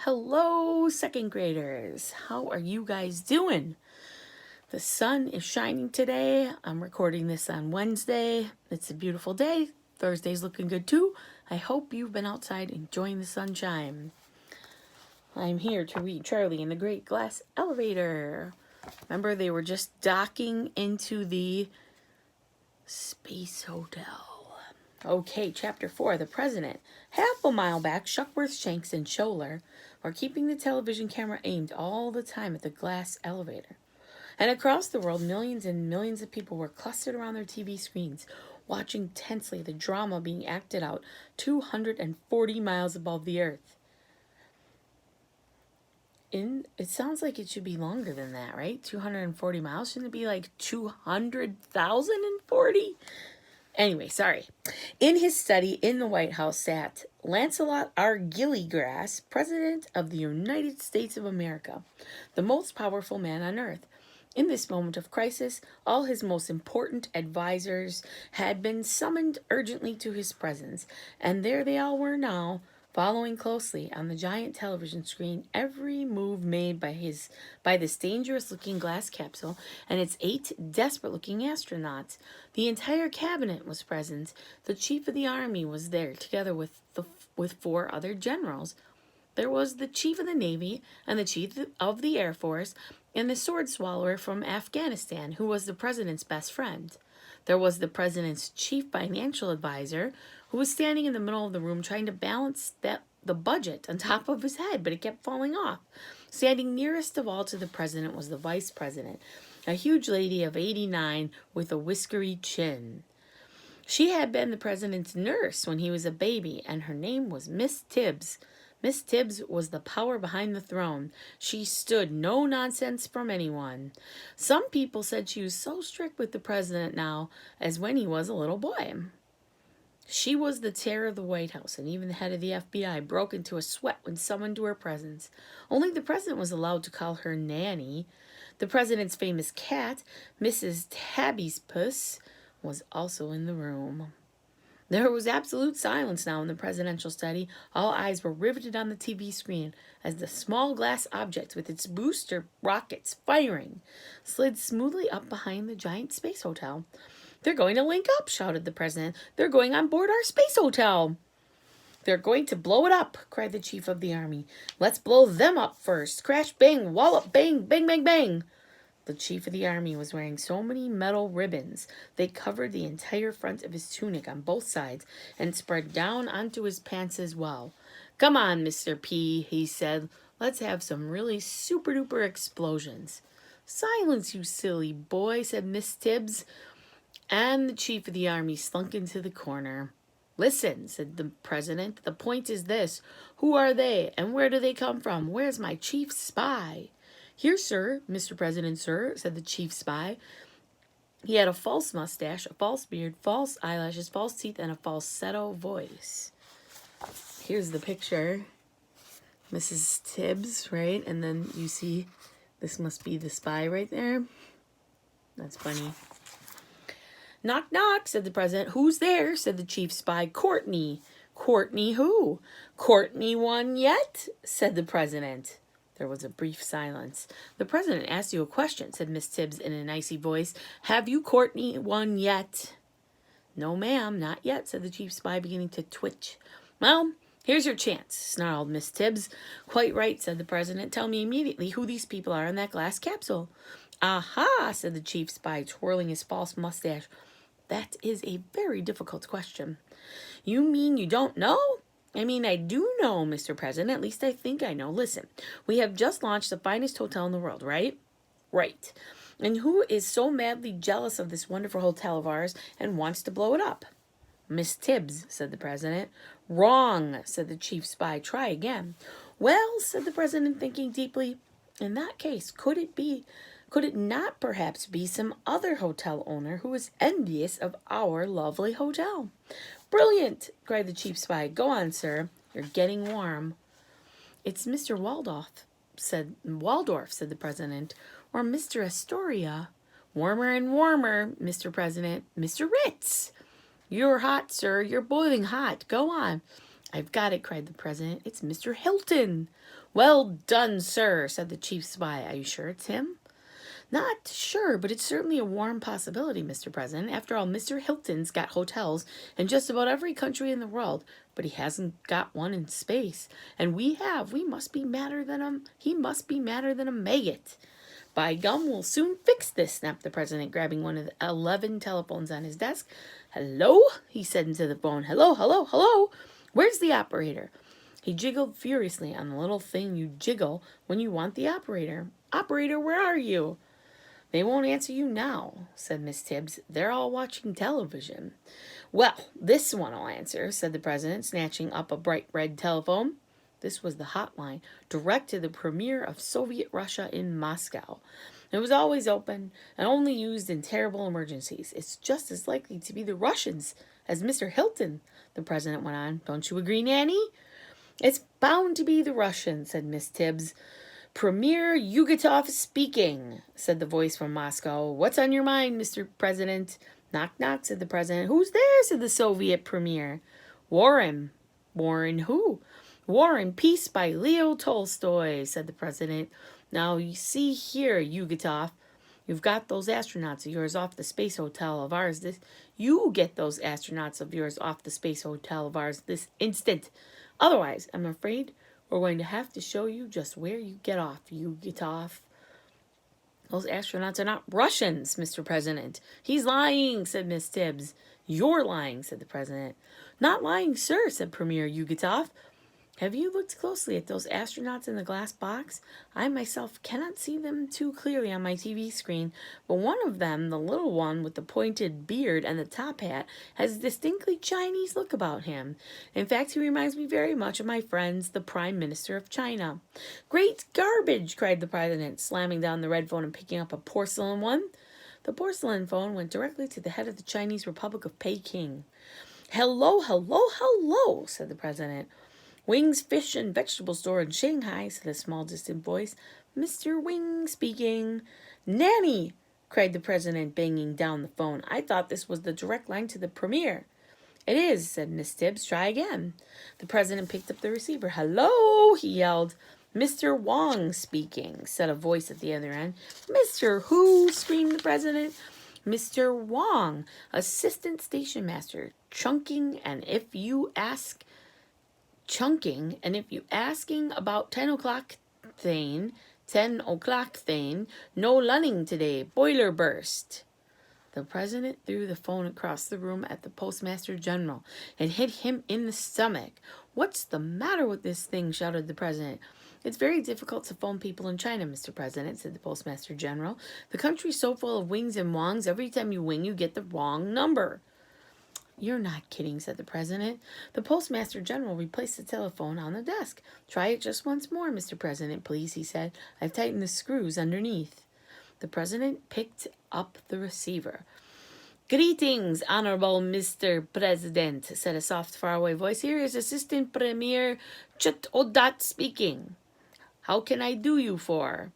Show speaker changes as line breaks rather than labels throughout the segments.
Hello, second graders. How are you guys doing? The sun is shining today. I'm recording this on Wednesday. It's a beautiful day. Thursday's looking good too. I hope you've been outside enjoying the sunshine. I'm here to read Charlie and the Great Glass Elevator. Remember, they were just docking into the Space Hotel. Okay, Chapter 4, The President. Half a mile back, Shuckworth, Shanks, and Scholler were keeping the television camera aimed all the time at the glass elevator. And across the world, millions and millions of people were clustered around their TV screens, watching tensely the drama being acted out 240 miles above the earth. It sounds like it should be longer than that, right? 240 miles? Shouldn't it be like 200,040? Anyway, sorry. In his study in the White House sat Lancelot R. Gilligrass, President of the United States of America, the most powerful man on earth. In this moment of crisis, all his most important advisors had been summoned urgently to his presence, and there they all were now, following closely on the giant television screen every move made by this dangerous-looking glass capsule and its 8 desperate-looking astronauts. The entire cabinet was present. The chief of the army was there, together with 4 other generals. There was the chief of the Navy and the chief of the Air Force and the sword swallower from Afghanistan, who was the president's best friend. There was the president's chief financial advisor, who was standing in the middle of the room trying to balance the budget on top of his head, but it kept falling off. Standing nearest of all to the president was the vice president, a huge lady of 89 with a whiskery chin. She had been the president's nurse when he was a baby, and her name was Miss Tibbs. Miss Tibbs was the power behind the throne. She stood no nonsense from anyone. Some people said she was so strict with the president now as when he was a little boy. She was the terror of the White House, and even the head of the FBI broke into a sweat when summoned to her presence. Only the president was allowed to call her Nanny. The president's famous cat, Mrs. Tabby's Puss, was also in the room. There was absolute silence now in the presidential study. All eyes were riveted on the TV screen as the small glass object with its booster rockets firing slid smoothly up behind the giant space hotel. "They're going to link up," shouted the president. "They're going on board our space hotel." "They're going to blow it up," cried the chief of the army. "Let's blow them up first. Crash, bang, wallop, bang, bang, bang, bang." The chief of the army was wearing so many metal ribbons they covered the entire front of his tunic on both sides and spread down onto his pants as well. "Come on, Mr. P," he said. "Let's have some really super-duper explosions." "Silence, you silly boy," said Miss Tibbs. And the chief of the army slunk into the corner. "Listen," said the president. "The point is this. Who are they, and where do they come from? Where's my chief spy?" "Here, sir, Mr. President, sir," said the chief spy. He had a false mustache, a false beard, false eyelashes, false teeth, and a falsetto voice. Here's the picture. Mrs. Tibbs, right? And then you see this must be the spy right there. That's funny. "Knock, knock," said the president. "Who's there?" said the chief spy. "Courtney." "Courtney who?" "Courtney won yet?" said the president. There was a brief silence. "The president asked you a question," said Miss Tibbs in an icy voice. "Have you Courtney won yet?" "No, ma'am, not yet," said the chief spy, beginning to twitch. "Well, here's your chance," snarled Miss Tibbs. "Quite right," said the president. "Tell me immediately who these people are in that glass capsule." "Aha," said the chief spy, twirling his false mustache. "That is a very difficult question." "You mean you don't know?" "I mean, I do know, Mr. President. At least I think I know. Listen, we have just launched the finest hotel in the world, right?" "Right. And who is so madly jealous of this wonderful hotel of ours and wants to blow it up?" "Miss Tibbs," said the president. "Wrong," said the chief spy. "Try again." "Well," said the president, thinking deeply, "in that case, could it not perhaps be some other hotel owner who is envious of our lovely hotel?" "Brilliant!" cried the chief spy. "Go on, sir. You're getting warm." "It's Mr. Waldorf," said the president. "Or Mr. Astoria." "Warmer and warmer, Mr. President. Mr. Ritz." "You're hot, sir. You're boiling hot. Go on." I've got it, cried the president. It's Mr. Hilton. Well done, sir, said the chief spy. Are you sure it's him? Not sure, but it's certainly a warm possibility, Mr. President. After all, Mr. Hilton's got hotels in just about every country in the world, but he hasn't got one in space. And we have. We must be madder than him. He must be madder than a maggot. By gum, we'll soon fix this, snapped the president, grabbing one of the 11 telephones on his desk. Hello? He said into the phone. Hello, hello, hello? Where's the operator? He jiggled furiously on the little thing you jiggle when you want the operator. Operator, where are you? They won't answer you now, said Miss Tibbs. They're all watching television. Well, this one will answer, said the president, snatching up a bright red telephone. This was the hotline, direct to the premier of Soviet Russia in Moscow. It was always open and only used in terrible emergencies. It's just as likely to be the Russians as Mr. Hilton, the president went on. Don't you agree, Nanny? It's bound to be the Russians, said Miss Tibbs. Premier Yugatov speaking, said the voice from Moscow. What's on your mind, Mr. President? Knock, knock, said the president. Who's there, said the Soviet premier. Warren. Warren who? War and Peace by Leo Tolstoy, said the president. Now, you see here, Yugatov, you've got those astronauts of yours off the space hotel of ours. You get those astronauts of yours off the space hotel of ours this instant. Otherwise, I'm afraid we're going to have to show you just where you get off, Yugatov. Those astronauts are not Russians, Mr. President. He's lying, said Miss Tibbs. You're lying, said the president. Not lying, sir, said Premier Yugatov. Have you looked closely at those astronauts in the glass box? I myself cannot see them too clearly on my TV screen, but one of them, the little one with the pointed beard and the top hat, has a distinctly Chinese look about him. In fact, he reminds me very much of my friends, the Prime Minister of China. Great garbage, cried the president, slamming down the red phone and picking up a porcelain one. The porcelain phone went directly to the head of the Chinese Republic of Peking. Hello, hello, hello, said the president. Wing's Fish and Vegetable Store in Shanghai, said a small, distant voice. Mr. Wing speaking. Nanny, cried the president, banging down the phone. I thought this was the direct line to the premier. It is, said Miss Tibbs. Try again. The president picked up the receiver. Hello, he yelled. Mr. Wong speaking, said a voice at the other end. Mr. Who? Screamed the president. Mr. Wong, assistant station master, chunking, and if you asking about 10 o'clock thing, no lunning today, boiler burst. The president threw the phone across the room at the postmaster general and hit him in the stomach. What's the matter with this thing? Shouted the president. It's very difficult to phone people in China, Mr. President, said the postmaster general. The country's so full of wings and wongs, every time you wing, you get the wrong number. You're not kidding, said the president. The postmaster general replaced the telephone on the desk. Try it just once more, Mr. President, please, he said. I've tightened the screws underneath. The president picked up the receiver. Greetings, Honorable Mr. President, said a soft, faraway voice. Here is Assistant Premier Chut Odat speaking. How can I do you for?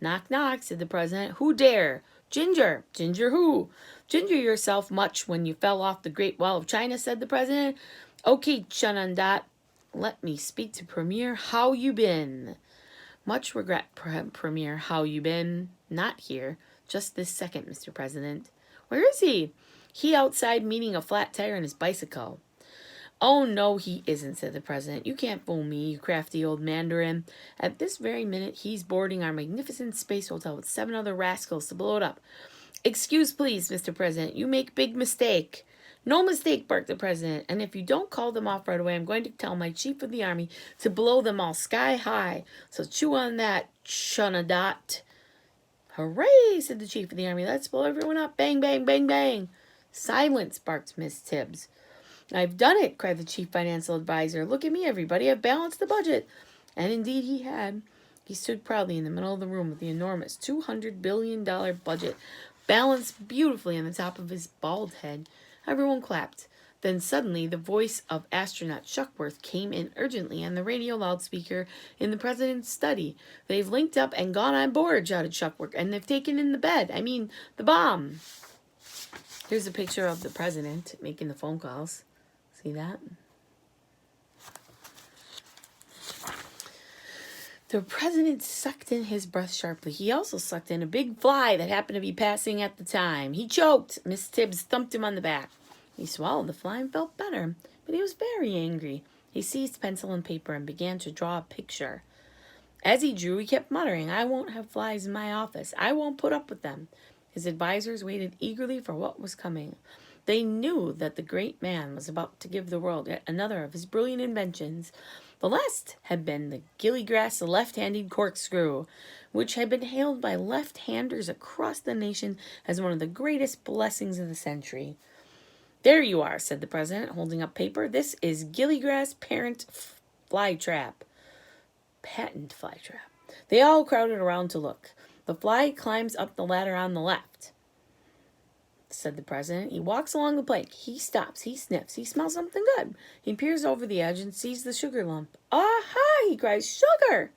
Knock, knock, said the president. Who dare? Ginger. Ginger who? Ginger yourself much when you fell off the Great Wall of China, said the president. Okay, Chunandat, let me speak to Premier. How you been? Much regret, Premier. How you been? Not here. Just this second, Mr. President. Where is he? He outside meeting a flat tire on his bicycle. Oh, no, he isn't, said the president. You can't fool me, you crafty old mandarin. At this very minute, he's boarding our magnificent space hotel with 7 other rascals to blow it up. Excuse, please, Mr. President. You make big mistake. No mistake, barked the president. And if you don't call them off right away, I'm going to tell my chief of the army to blow them all sky high. So chew on that, Chunadot. Hooray, said the chief of the army. Let's blow everyone up. Bang, bang, bang, bang. Silence, barked Miss Tibbs. I've done it, cried the chief financial advisor. Look at me, everybody. I've balanced the budget. And indeed he had. He stood proudly in the middle of the room with the enormous $200 billion budget balanced beautifully on the top of his bald head. Everyone clapped. Then suddenly the voice of astronaut Shuckworth came in urgently on the radio loudspeaker in the president's study. They've linked up and gone on board, shouted Shuckworth, and they've taken in the bomb. Here's a picture of the president making the phone calls. See that? The president sucked in his breath sharply. He also sucked in a big fly that happened to be passing at the time. He choked. Miss Tibbs thumped him on the back. He swallowed the fly and felt better, but he was very angry. He seized pencil and paper and began to draw a picture. As he drew, he kept muttering, "I won't have flies in my office. I won't put up with them." His advisors waited eagerly for what was coming. They knew that the great man was about to give the world yet another of his brilliant inventions. The last had been the gillygrass left-handed corkscrew, which had been hailed by left-handers across the nation as one of the greatest blessings of the century. "There you are," said the president, holding up paper. "This is Gillygrass Parent Fly Trap. Patent fly trap." They all crowded around to look. "The fly climbs up the ladder on the left," said the president. "He walks along the plank. He stops. He sniffs. He smells something good. He peers over the edge and sees the sugar lump. 'Aha!' he cries. 'Sugar!'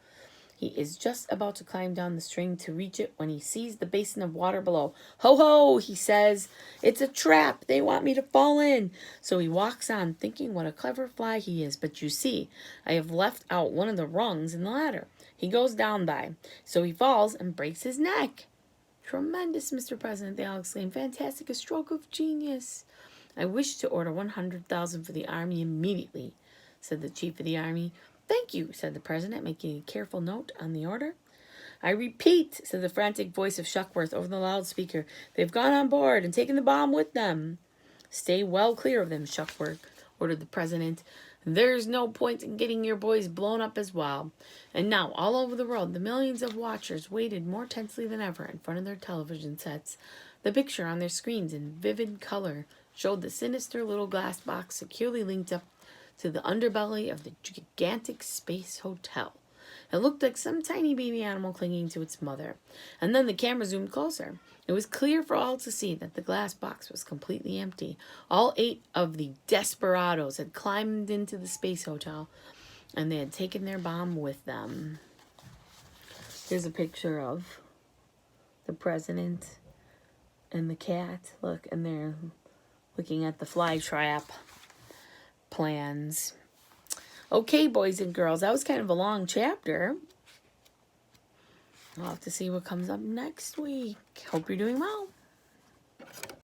He is just about to climb down the string to reach it when he sees the basin of water below. 'Ho, ho,' he says. 'It's a trap. They want me to fall in.' So he walks on, thinking what a clever fly he is. But you see, I have left out one of the rungs in the ladder. He goes down by. So he falls and breaks his neck." "Tremendous, Mr. President," they all exclaimed. "Fantastic, a stroke of genius." "I wish to order 100,000 for the army immediately," said the chief of the army. "Thank you," said the president, making a careful note on the order. "I repeat," said the frantic voice of Shuckworth over the loudspeaker, "they've gone on board and taken the bomb with them." "Stay well clear of them, Shuckworth," ordered the president. "There's no point in getting your boys blown up as well." And now, all over the world, the millions of watchers waited more tensely than ever in front of their television sets. The picture on their screens in vivid color showed the sinister little glass box securely linked up to the underbelly of the gigantic space hotel. It looked like some tiny baby animal clinging to its mother. And then the camera zoomed closer. It was clear for all to see that the glass box was completely empty. All 8 of the desperados had climbed into the space hotel, and they had taken their bomb with them. Here's a picture of the president and the cat. Look, and they're looking at the fly trap plans. Okay, boys and girls, that was kind of a long chapter. I'll have to see what comes up next week. Hope you're doing well.